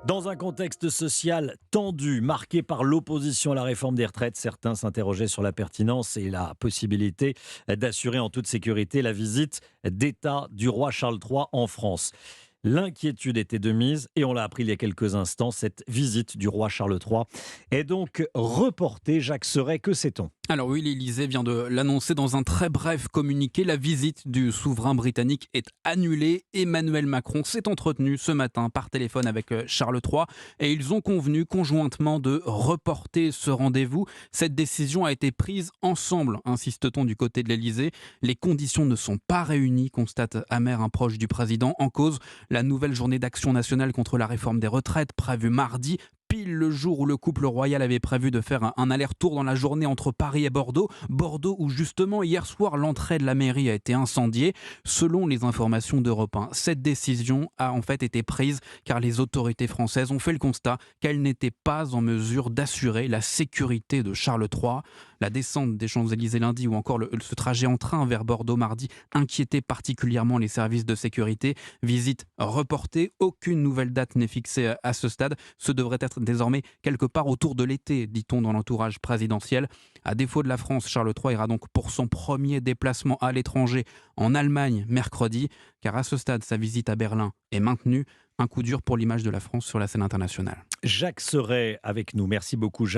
Dans un contexte social tendu, marqué par l'opposition à la réforme des retraites, certains s'interrogeaient sur la pertinence et la possibilité d'assurer en toute sécurité la visite d'État du roi Charles III en France. L'inquiétude était de mise et on l'a appris il y a quelques instants, cette visite du roi Charles III est donc reportée. Jacques Serret, que sait-on? Alors oui, l'Élysée vient de l'annoncer dans un très bref communiqué. La visite du souverain britannique est annulée. Emmanuel Macron s'est entretenu ce matin par téléphone avec Charles III et ils ont convenu conjointement de reporter ce rendez-vous. Cette décision a été prise ensemble, insiste-t-on du côté de l'Élysée. Les conditions ne sont pas réunies, constate amer un proche du président. En cause, la nouvelle journée d'action nationale contre la réforme des retraites prévue mardi, pile le jour où le couple royal avait prévu de faire un aller-retour dans la journée entre Paris et Bordeaux. Bordeaux où justement hier soir l'entrée de la mairie a été incendiée. Selon les informations d'Europe 1, cette décision a en fait été prise car les autorités françaises ont fait le constat qu'elles n'étaient pas en mesure d'assurer la sécurité de Charles III. La descente des Champs-Élysées lundi ou encore ce trajet en train vers Bordeaux mardi inquiétait particulièrement les services de sécurité. Visite reportée, aucune nouvelle date n'est fixée à ce stade. Ce devrait être désormais quelque part autour de l'été, dit-on dans l'entourage présidentiel. À défaut de la France, Charles III ira donc pour son premier déplacement à l'étranger en Allemagne mercredi, car à ce stade, sa visite à Berlin est maintenue. Un coup dur pour l'image de la France sur la scène internationale. Jacques Serret avec nous. Merci beaucoup, Jacques.